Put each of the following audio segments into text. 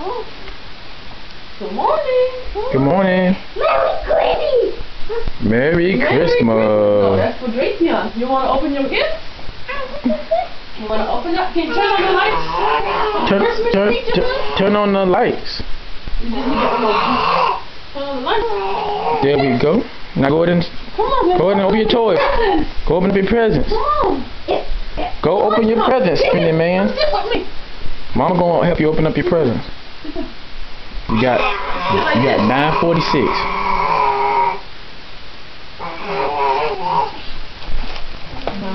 Oh. Good morning. Good morning. Merry Christmas. No, that's for Dihan. You want to open your gift? You want to open up? Can you turn on the lights? Turn on the lights. Turn on the lights. There we go. Now go ahead and open your toys. Go open up your presents. Come on. Go open your presents, Spinny Man. Sit with me. Mama gonna help you open up your presents. You got 9:46.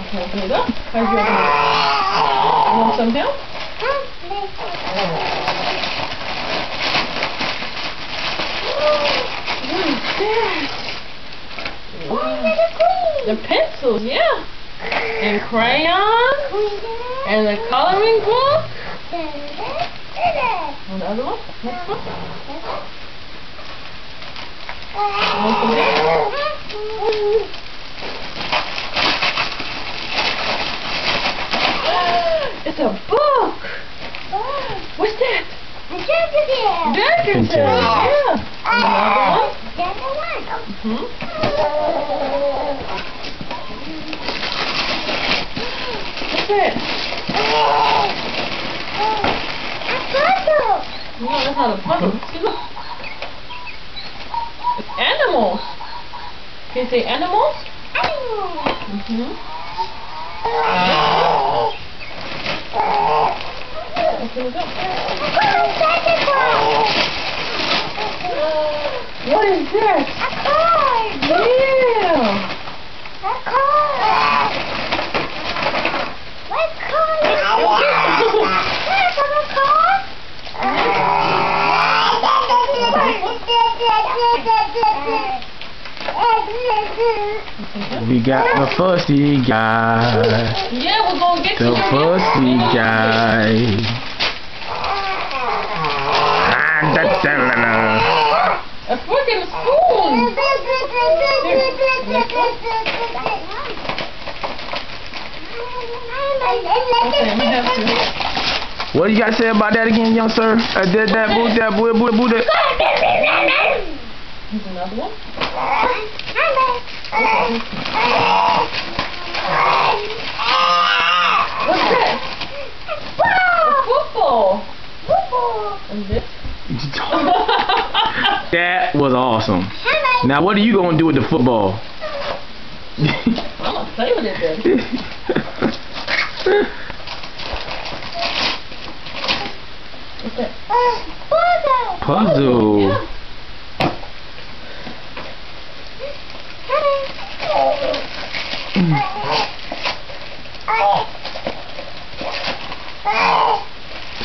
Open it up. How'd you open it? You want some help? What is that? Wow. The pencils, yeah. And crayons. And the coloring book. And the other one? Next one. Want some help? It's a book! What's that? Dragon tail! Yeah! Another one? What's that? A puzzle! No, that's not a puzzle. See, look. It's animals. Can you say animals? Animals! Open it up. Oh, What is that? a card! Yeah! A card! What card? There's a card? We got the fussy guy. Yeah, we're gonna get The you fussy guy. a fork and a spoon. Okay, we have to. What do you got to say about that again, young sir? That Here's another one. What's that? A football. And this? That was awesome. Now what are you gonna do with the football? I'm gonna play with it then. What's that? Puzzle. Yeah.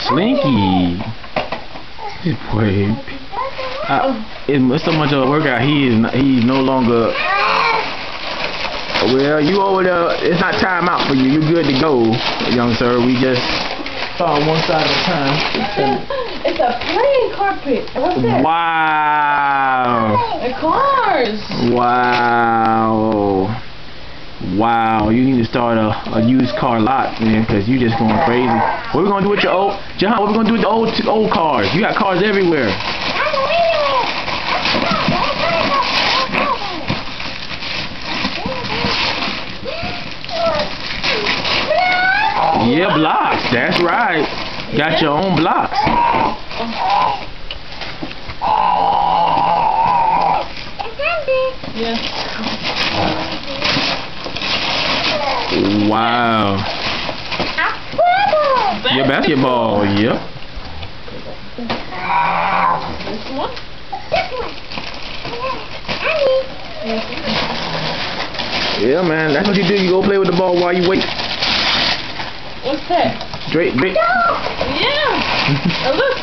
Slinky. This boy. It's so much of a workout. He's no longer. Well, you over there. It's not time out for you. You're good to go, young sir. We just saw one side at a time. It's a playing carpet. What's that? Wow. And cars. Wow. Wow, you need to start a used car lot, man, because you just going crazy. What are we going to do with your old... Jahan, what are we going to do with the old cars? You got cars everywhere. Yeah, blocks. That's right. Got your own blocks. Yeah. Wow. Your basketball, yep. This one? Yeah, man, that's what you do. You go play with the ball while you wait. What's that? Straight. Yeah. Oh, look.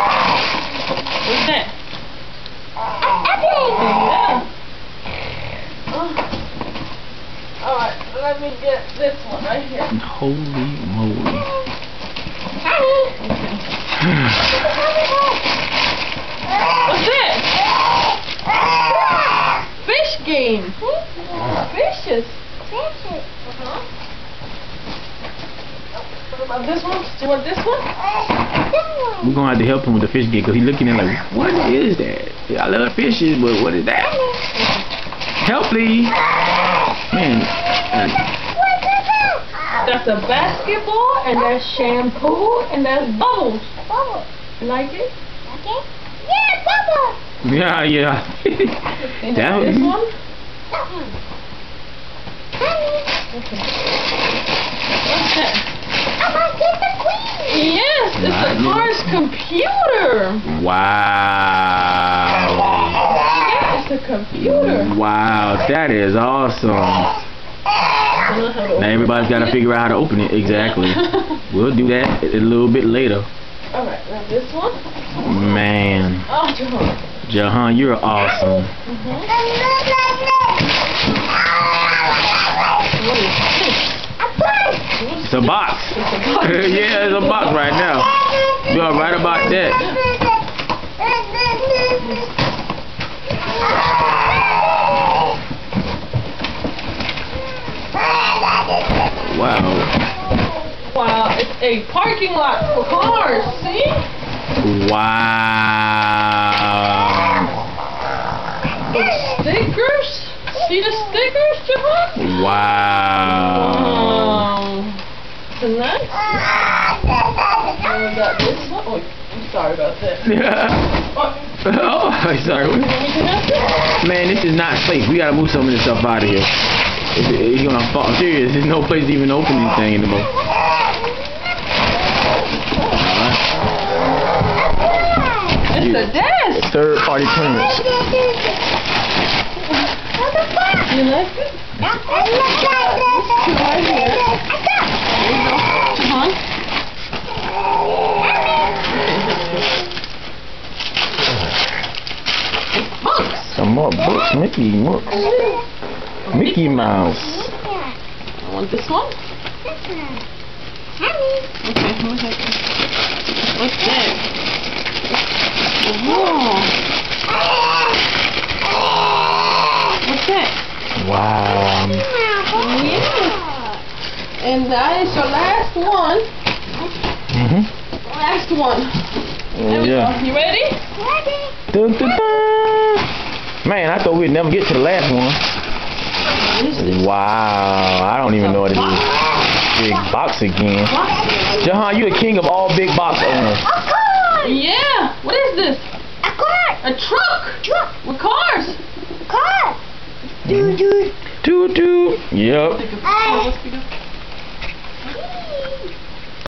What's that? Yeah. Alright, let me get this one right here. Holy moly. Honey! this one? Do you want this one? We're gonna have to help him with the fish gate because he's looking at it like, what is that? I love fishes, but what is that? Help, please. Man. That's a basketball, and that's shampoo, and that's bubbles. Bubble. You like it? Okay. Yeah, bubble. Yeah, yeah. And That this was- one? Honey. Okay. What's that? I'm gonna get the queen. Yes, it's the car's computer. Wow. Yeah, it's a computer. Wow, that is awesome. Now everybody's got to figure out how to open it. Exactly. We'll do that a little bit later. Alright, now this one. Man. Oh, Jahan. Jahan, you're awesome. What is this? It's a box. Yeah, it's a box right now. You are right about that. Wow. Wow, it's a parking lot for cars, see? Wow. The stickers? See the stickers, Jahan? Wow. So nice. And we got this one. Oh, I'm sorry about that. Oh, Oh, sorry. you want me to have this? Man, this is not safe. We gotta move some of this stuff out of here. It's gonna fall. I'm serious. There's no place to even open anything anymore. It's the desk. Third-party clearance. You like it? Right here. There you go. Jahan. Books. Some more books. Mickey Mouse. I want this one. Okay, what's that? What's that? Oh. What's that? Wow. Yeah. And that is your last one. Last one. There we go. You ready? Dun, dun, dun. Man, I thought we'd never get to the last one. Wow. I don't even know what it is. Big box again. Jahan, you're the king of all big box owners. Yeah. What is this? A car. A truck. Truck. With cars. Car. Doo doo. Toot toot. Yep. Let's pick up.